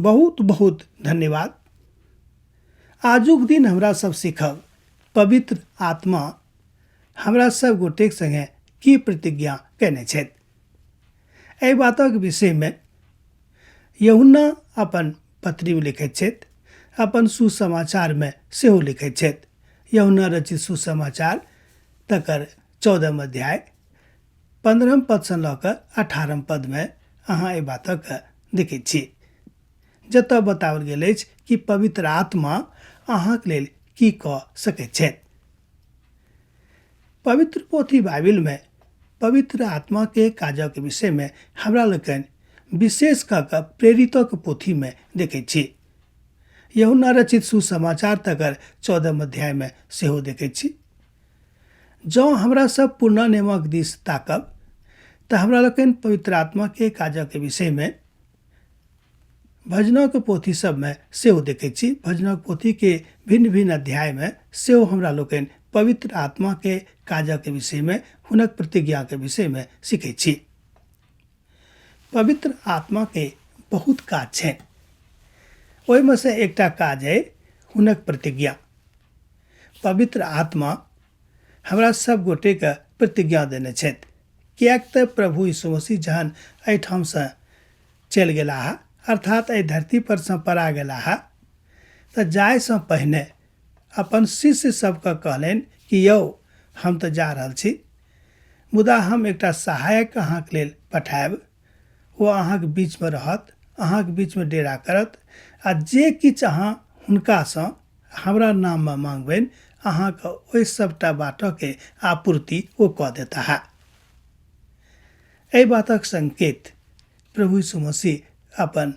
बहुत बहुत धन्यवाद। आजुक दिन हमरा सब सीखब पवित्र आत्मा हमरा सब गोटेक संगे की प्रतिज्ञा केने छथि। एहि बातक विषय में यूहन्ना अपन पत्री में लिखैत छथि, अपन सुसमाचार में सेहो लिखैत छथि। यूहन्ना रचित सुसमाचार तकर 14 अध्याय 15 पद से लऽ कऽ 18 पद में अहाँ एहि बातक देखैत छी, जतऽ बताओल गेल अछि कि पवित्र आत्मा अहाँक लेल की कऽ सकैत छथि। पवित्र पोथी बाइबिल में पवित्र आत्मा के काजक विषय में हमरा लोकनि विशेष कऽ कऽ प्रेरितक पोथी में देखैत छी। यूहन्ना रचित सुसमाचार तकर 14 अध्याय में सेहो देखैत छी। जँ हमरा सब पुरना नियमक दिस ताकब तऽ हमरा लोकनि पवित्र आत्मा के काजक विषय में भजनक पोथी सब में सेहो देखैत छी। भजनक पोथी के भिन्न भिन्न अध्याय में सेहो हमरा लोकनि पवित्र आत्मा के काजक विषय में हुनक प्रतिज्ञा के विषय में सीखैत छी। पवित्र आत्मा के बहुत काज छै, ओहि में से एकटा काज है हुनक प्रतिज्ञा। पवित्र आत्मा हमरा सब गोटे के प्रतिज्ञा देने छथि, किएक तऽ प्रभु यीशु मसीह जहन एहिठाम से चलि गेलाह, अर्थात एहि धरती पर से परा गेलाह, तऽ जाय से पहिने अपन शिष्य सबके कहलनि कि यौ हम तऽ जा रहल छी, मुदा हम एकटा सहायक अहाँके लेल पठायब। ओ अहाँके बीच में रहत, अहाँके बीच में डेरा करत, आ जे किछु अहाँ हुनकासँ हमरा नाम में मांगबनि अहाँके ओहि सबटा बातक के आपूर्ति ओ कऽ देताह। एहि बातक संकेत प्रभु यीशु मसीह अपन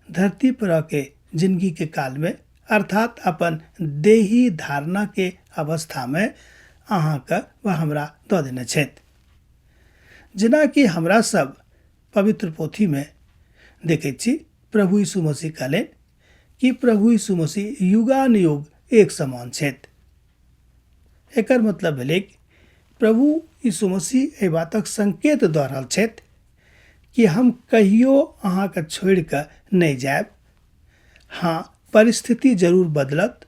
धरती पर के जिंदगी के काल में, अर्थात अपन देही धारणा के अवस्था में अहाँके व हमरा दऽ देने छथि। जेना कि हमरा सब पवित्र पोथी में देखैत छी, प्रभु यीशु मसीह कहलनि कि प्रभु यीशु मसीह युगानुयुग एक समान छथि। एकर मतलब भेलै कि प्रभु यीशु मसीह एहि बातक संकेत दऽ रहल छथि कि हम कहियो अहाँके छोड़ि कऽ नहि जायब। हाँ, परिस्थिति जरूर बदलत,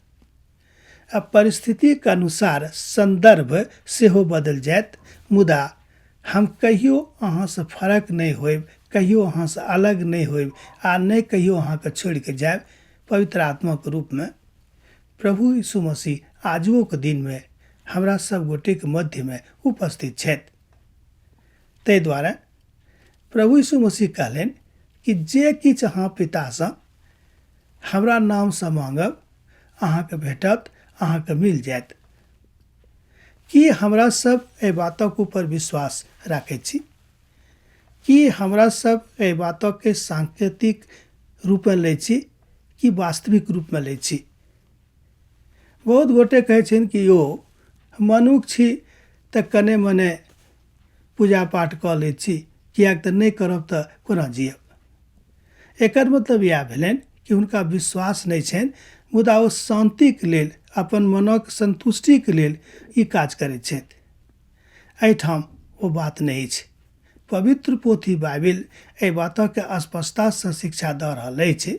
आ परिस्थिति के अनुसार संदर्भ सेहो बदल जायत, मुदा हम कहियो अहाँ से फर्क नहीं होइब, कहियो अहाँ से अलग नहीं होइब, आ नहीं कहियो अहाँ के छोड़ के जायब। पवित्र आत्मा के रूप में प्रभु यीशु मसीह आजुओ के दिन में हमरा सब गोटे के मध्य में उपस्थित छथि। ताहि दुआरे प्रभु यीशु मसीह कहलनि कि जे किछु अहाँ पिता से हमरा नाम से मांगब अहाँके भेटत, अहाँके मिल जायत। कि हमरा सब एहि बातक ऊपर विश्वास राखैत छी? कि हमरा सब एहि बातक के सांकेतिक रूप में लै छी कि वास्तविक रूप में लै छी? बहुत गोटे कहै छथिन कि यौ मनुख छी तऽ कने मने पूजा पाठ कऽ लै छी, किएक तऽ नहि करब तऽ कोना जियब। एकर मतलब इएह भेलनि कि हुनका विश्वास नहीं छनि, मुदा ओ शांतिक लेल, अपन मनक संतुष्टिक लेल ई काज करैत छथि। एहिठाम ओ बात नहीं अछि। पवित्र पोथी बाइबिल एहि बातक के स्पष्टता से शिक्षा दऽ रहल अछि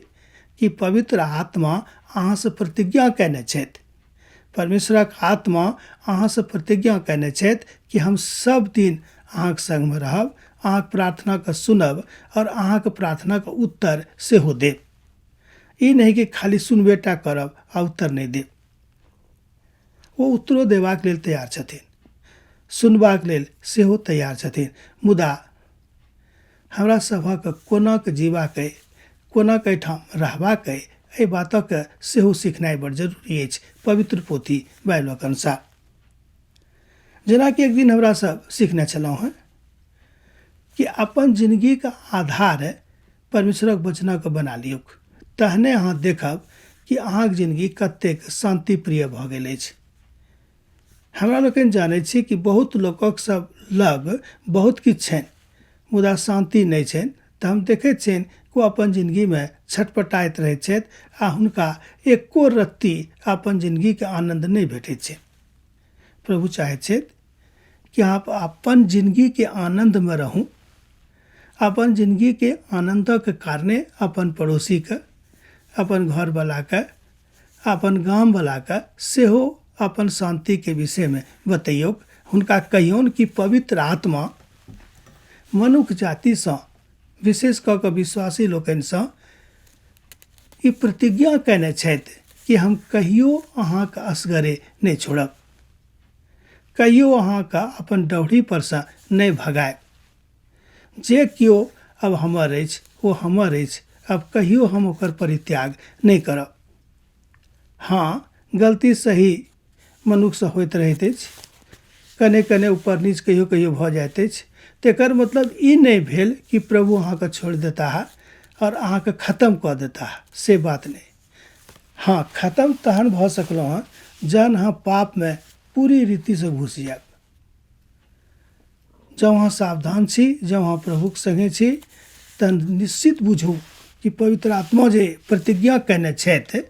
कि पवित्र आत्मा अहाँ से प्रतिज्ञा केने छथि। परमेश्वरक आत्मा अहाँ से प्रतिज्ञा केने छथि कि हम सब दिन अहाँके संग में रहब, अहाँके प्रार्थना के सुनब और अहाँके प्रार्थना के उत्तर सेहो देब। ई नहीं कि खाली सुनबेटा करब आ उत्तर नहीं देब। वो उत्तरो देबाक लेल तैयार छथिन, सुनबाक लेल सेहो तैयार छथिन, मुदा हमरा सभक कोनाक जीवाक अइ, कोनाक एहिठाम रहबाक अइ, एहि बातक सेहो सीखनाइ बड़ जरूरी अछि पवित्र पोथी बाइबलक अनुसार। जेना कि एक दिन हमरा सब सीखने छलहुँ हैं कि अपन जिंदगी का आधार परमेश्वरक वचनक बना लियौक, तहने अहाँ देखब कि अहाँक जिंदगी कतेक शांति प्रिय भऽ गेल अछि। हमरा लोकनि जानै छी कि बहुत लोकक सब लग बहुत किछु छनि, मुदा शांति नहीं छनि। तऽ हम देखैत छियनि कि ओ अपन जिंदगी में छटपटाइत रहैत छथि आ हुनका एको रत्ती अपन जिंदगी के आनंद नहीं भेटैत छै। प्रभु चाहैत छथि कि आप अपन जिंदगी के आनंद में रहूं, अपन जिंदगी के आनंदक कारणे अपन पड़ोसी के, अपन घर वाला के, अपन गांव वाला के सेहो अपन शांति के विषय में बतैयो। हुनका कहियौन कि पवित्र आत्मा मनुष्य जाति से, विशेष कऽ कऽ विश्वासी लोकनि से ई प्रतिज्ञा कयने छथि कि हम कहियो अहाँके असगरे नहि छोड़ब, कहियो अहाँके अपन डौढ़ी पर से नहि भगायब। जे कियो अब हमर अछि ओ हमर अछि, अब कहियो हम ओकर परित्याग नहि करब। हाँ, गलती सही मनुष्य से होइत रहैत अछि, कने कने ऊपर नीच कहियो कहियो भऽ जाइत अछि। तेकर मतलब ई नहीं भेल कि प्रभु अहाँके छोड़ देता है और अहाँके खत्म कऽ देता है, से बात नहीं। हाँ, खत्म तहन भऽ सकलहुँ हँ जहन अहाँ पाप में पूरी रीति से घुस जायब। जब अहाँ सावधान छी, जब अहाँ प्रभुक संगे छी, तहन निश्चित बुझू कि पवित्र आत्मा जे प्रतिज्ञा कयने छथि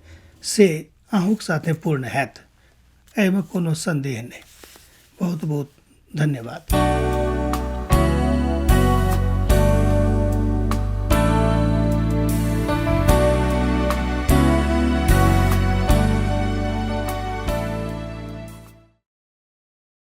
से अहूँक साथे पूर्ण हैत। एहिमे कोनो संदेह नहीं। बहुत बहुत धन्यवाद।